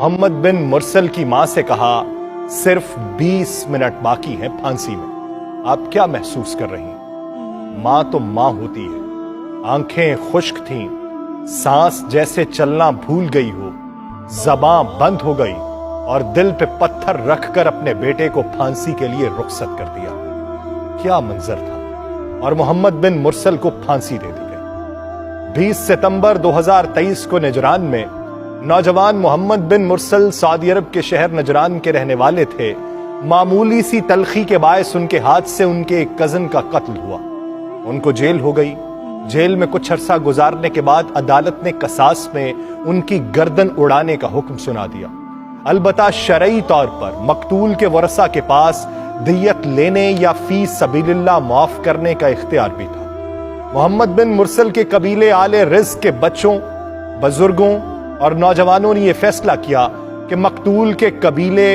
मोहम्मद बिन मुरसल की मां से कहा, सिर्फ 20 मिनट बाकी हैं फांसी में। आप क्या महसूस कर रही हैं? मां तो मां होती है। आंखें खुश्क थीं, सांस जैसे चलना भूल गई हो, ज़बां बंद हो गई और दिल पे पत्थर रखकर अपने बेटे को फांसी के लिए रुखसत कर दिया। क्या मंजर था। और मोहम्मद बिन मुरसल को फांसी दे दी गई। 20 सितंबर 2023 को नजरान में नौजवान मोहम्मद बिन मुरसल सऊदी अरब के शहर नजरान के रहने वाले थे। मामूली सी तलखी के बायस उनके हाथ से उनके एक कजन का कत्ल हुआ। उनको जेल हो गई। जेल में कुछ अरसा गुजारने के बाद अदालत ने कसास में उनकी गर्दन उड़ाने का हुक्म सुना दिया। अलबत्ता शरई तौर पर मकतूल के वरसा के पास दियत लेने या फी सबीलिल्लाह माफ करने का इख्तियार भी था। मोहम्मद बिन मुरसल के कबीले आले रिज़्क़ के बच्चों, बुजुर्गों और नौजवानों ने यह फैसला किया कि मकतूल के कबीले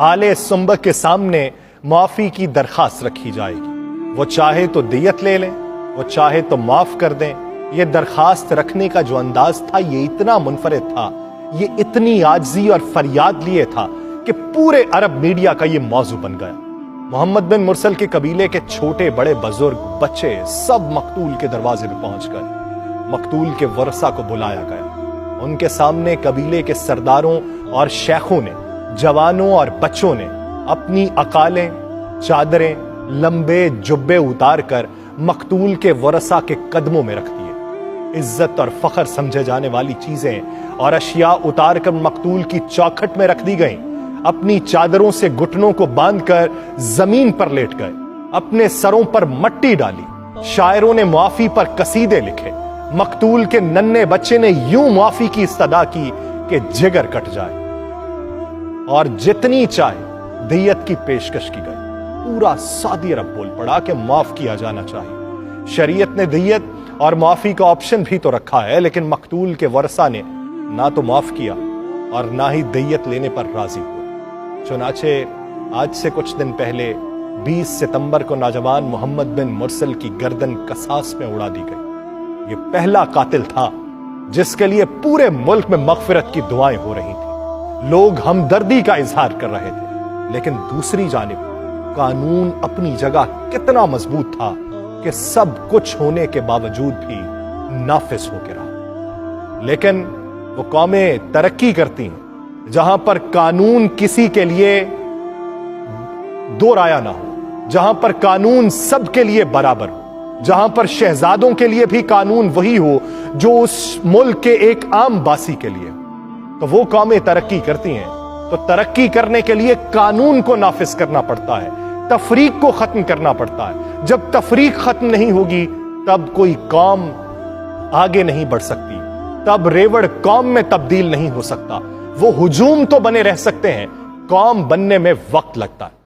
आले सुंबह के सामने माफी की दरखास्त रखी जाएगी। वो चाहे तो दियत ले लें, वो चाहे तो माफ कर दें। यह दरखास्त रखने का जो अंदाज था ये इतना मुनफरिद था, ये इतनी आजिज़ी और फरियाद लिए था कि पूरे अरब मीडिया का ये मौजू बन गया। मोहम्मद बिन मुरसल के कबीले के छोटे बड़े बुजुर्ग बच्चे सब मकतूल के दरवाजे पे पहुंच गए। मकतूल के वरसा को बुलाया गया। उनके सामने कबीले के सरदारों और शेखों ने, जवानों और बच्चों ने अपनी अकालें, चादरें, लंबे जुब्बे उतार कर मकतूल के वरसा के कदमों में रख दिए। इज्जत और फख्र समझे जाने वाली चीजें और अशिया उतार कर मकतूल की चौखट में रख दी गईं। अपनी चादरों से घुटनों को बांधकर जमीन पर लेट गए। अपने सरों पर मट्टी डाली। शायरों ने मुआफी पर कसीदे लिखे। मकतूल के नन्हे बच्चे ने यूं मुआफी की इस्तदा की कि जिगर कट जाए और जितनी चाहे दियत की पेशकश की गई। पूरा सऊदी अरब बोल पड़ा कि माफ किया जाना चाहिए। शरीयत ने दियत और माफी का ऑप्शन भी तो रखा है, लेकिन मकतूल के वरसा ने ना तो माफ किया और ना ही दियत लेने पर राजी हुए। चुनाचे आज से कुछ दिन पहले 20 सितंबर को नौजवान मोहम्मद बिन मुरसल की गर्दन कसास में उड़ा दी गई। ये पहला कातिल था जिसके लिए पूरे मुल्क में मगफिरत की दुआएं हो रही थी। लोग हमदर्दी का इजहार कर रहे थे, लेकिन दूसरी जानिब कानून अपनी जगह कितना मजबूत था कि सब कुछ होने के बावजूद भी नाफिज होकर रहा। लेकिन वो कौमें तरक्की करती हैं जहां पर कानून किसी के लिए दो राया ना हो, जहां पर कानून सबके लिए बराबर हो, जहां पर शहजादों के लिए भी कानून वही हो जो उस मुल्क के एक आम बासी के लिए। तो वो कौमें तरक्की करती हैं। तो तरक्की करने के लिए कानून को नाफिज करना पड़ता है, तफरीक को खत्म करना पड़ता है। जब तफरीक खत्म नहीं होगी तब कोई कौम आगे नहीं बढ़ सकती, तब रेवड़ कौम में तब्दील नहीं हो सकता। वो हुजूम तो बने रह सकते हैं, कौम बनने में वक्त लगता है।